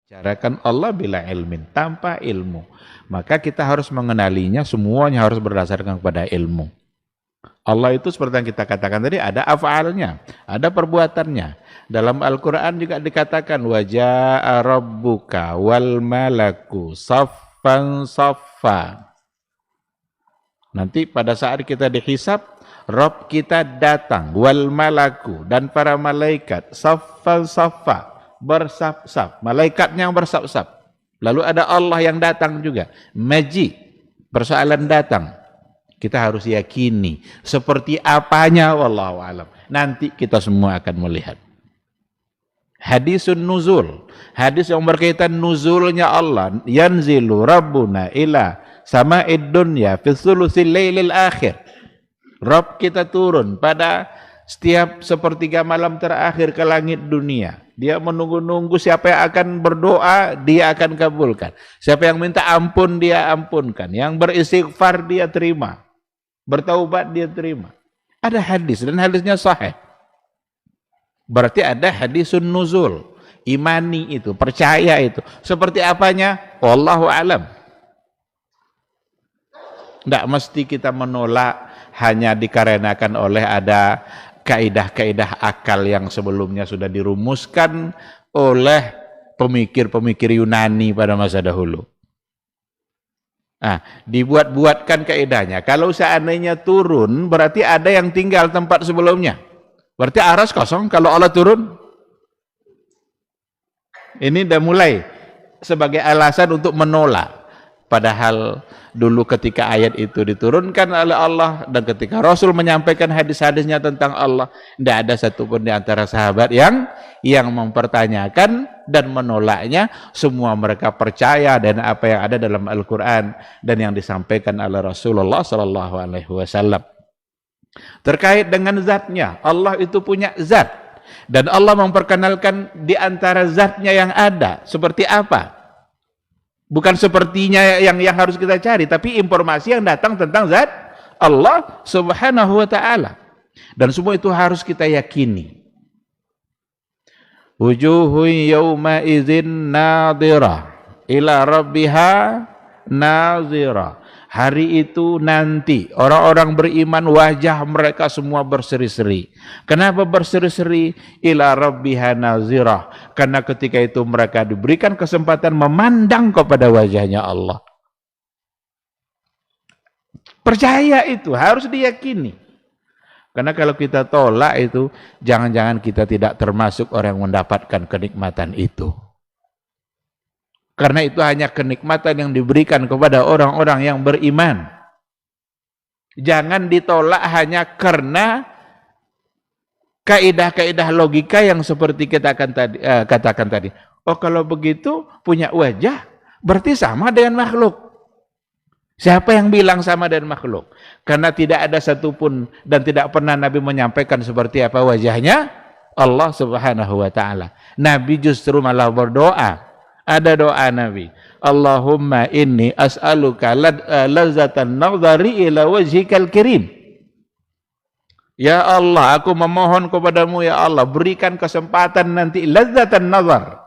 Bicarakan Allah bila ilmin, tanpa ilmu. Maka kita harus mengenalinya, semuanya harus berdasarkan kepada ilmu. Allah itu seperti yang kita katakan tadi, ada af'alnya, ada perbuatannya. Dalam Al-Quran juga dikatakan, waja'a rabbuka wal malaku saffan saffa. Nanti pada saat kita dihisab, Rabb kita datang, wal malaku, dan para malaikat, saffan saffa, bersaf-saf, malaikatnya yang bersaf-saf. Lalu ada Allah yang datang juga, maji, persoalan datang. Kita harus yakini seperti apanya, wallahu alam. Nanti kita semua akan melihat. Hadisun nuzul, hadis yang berkaitan nuzulnya Allah, yanzilu rabbuna ila sama'id dunya fi thuluthil lailil akhir. Rabb kita turun pada setiap sepertiga malam terakhir ke langit dunia. Dia menunggu-nunggu siapa yang akan berdoa, dia akan kabulkan. Siapa yang minta ampun, dia ampunkan. Yang beristighfar, dia terima. Bertaubat, dia terima. Ada hadis, dan hadisnya sahih. Berarti ada hadisun nuzul. Imani itu, percaya itu. Seperti apanya? Wallahu alam. Tidak mesti kita menolak hanya dikarenakan oleh ada kaidah-kaidah akal yang sebelumnya sudah dirumuskan oleh pemikir-pemikir Yunani pada masa dahulu. Dibuat-buatkan kaidahnya. Kalau seandainya turun, berarti ada yang tinggal tempat sebelumnya. Berarti aras kosong kalau Allah turun. Ini udah mulai sebagai alasan untuk menolak. Padahal dulu ketika ayat itu diturunkan oleh Allah dan ketika Rasul menyampaikan hadis-hadisnya tentang Allah, tidak ada satupun di antara sahabat yang mempertanyakan dan menolaknya. Semua mereka percaya dan apa yang ada dalam Al-Quran dan yang disampaikan oleh Rasulullah SAW. Terkait dengan zatnya, Allah itu punya zat dan Allah memperkenalkan di antara zatnya yang ada seperti apa. Bukan sepertinya yang harus kita cari, tapi informasi yang datang tentang zat Allah Subhanahu wa ta'ala. Dan semua itu harus kita yakini. Wujuhun yawma idzin nadhirah ila rabbiha nadhirah. Hari itu nanti orang-orang beriman wajah mereka semua berseri-seri. Kenapa berseri-seri? Ila rabbiha nazirah. Karena ketika itu mereka diberikan kesempatan memandang kepada wajahnya Allah. Percaya itu, harus diyakini. Karena kalau kita tolak itu, jangan-jangan kita tidak termasuk orang yang mendapatkan kenikmatan itu. Karena itu hanya kenikmatan yang diberikan kepada orang-orang yang beriman. Jangan ditolak hanya karena kaidah-kaidah logika yang seperti kita katakan tadi. Oh, kalau begitu punya wajah berarti sama dengan makhluk. Siapa yang bilang sama dengan makhluk? Karena tidak ada satupun dan tidak pernah Nabi menyampaikan seperti apa wajahnya Allah Subhanahu wa ta'ala. Nabi justru malah berdoa. Ada doa Nabi, Allahumma inni as'aluka lazatan nadhari ila wajhikal kirim. Ya Allah, aku memohon kepadamu ya Allah, berikan kesempatan nanti lazatan nazar.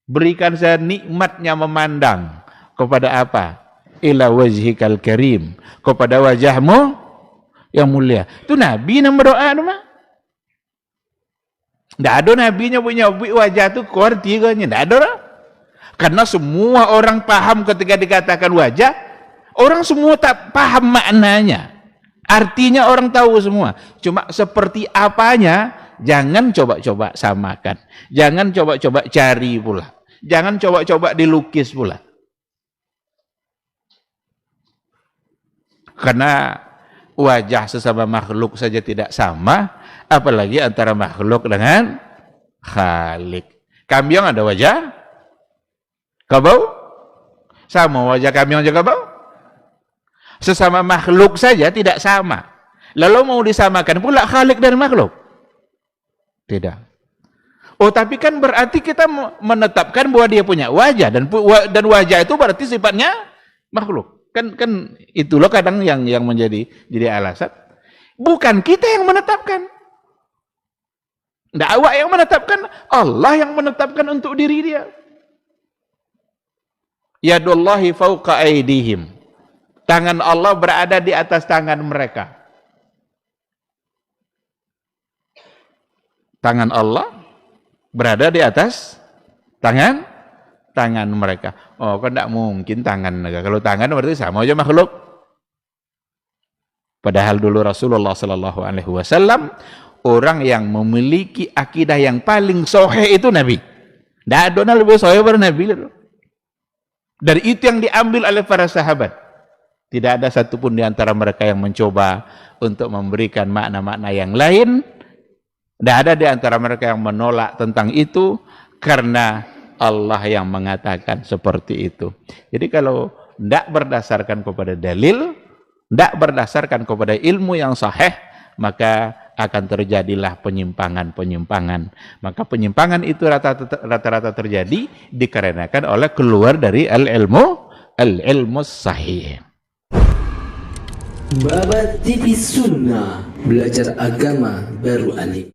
Berikan saya nikmatnya memandang kepada apa? Ila wajhikal karim, kepada wajahmu yang mulia. Itu Nabi yang berdoa nama. Tidak ada nabinya punya wajah itu kuartiganya, tidak ada orang. Karena semua orang paham ketika dikatakan wajah, orang semua tak paham maknanya. Artinya orang tahu semua. Cuma seperti apanya, jangan coba-coba samakan. Jangan coba-coba cari pula. Jangan coba-coba dilukis pula. Karena wajah sesama makhluk saja tidak sama, apalagi antara makhluk dengan Khalik. Kambyong ada wajah? Kabau? Sama wajah kambyong juga kabau? Sesama makhluk saja tidak sama. Lalu mau disamakan pula Khalik dan makhluk? Tidak. Oh, tapi kan berarti kita menetapkan bahwa dia punya wajah dan wajah itu berarti sifatnya makhluk. Kan itu loh kadang yang menjadi alasan. Bukan kita yang menetapkan. Tidak awak yang menetapkan, Allah yang menetapkan untuk diri dia. Yadullahi fauqa aydihim. Tangan Allah berada di atas tangan mereka. Tangan Allah berada di atas tangan mereka. Oh, kan tidak mungkin tangan mereka. Kalau tangan berarti sama aja makhluk. Padahal dulu Rasulullah Sallallahu Alaihi Wasallam orang yang memiliki akidah yang paling sahih itu Nabi. Tidak ada yang lebih sahih daripada Nabi. Dari itu yang diambil oleh para sahabat. Tidak ada satupun di antara mereka yang mencoba untuk memberikan makna-makna yang lain. Tidak ada di antara mereka yang menolak tentang itu, karena Allah yang mengatakan seperti itu. Jadi kalau tidak berdasarkan kepada dalil, tidak berdasarkan kepada ilmu yang sahih, maka akan terjadilah penyimpangan-penyimpangan. Maka penyimpangan itu rata-rata terjadi dikarenakan oleh keluar dari al-ilmu sahih. Babat TV Sunnah, belajar agama baru alim.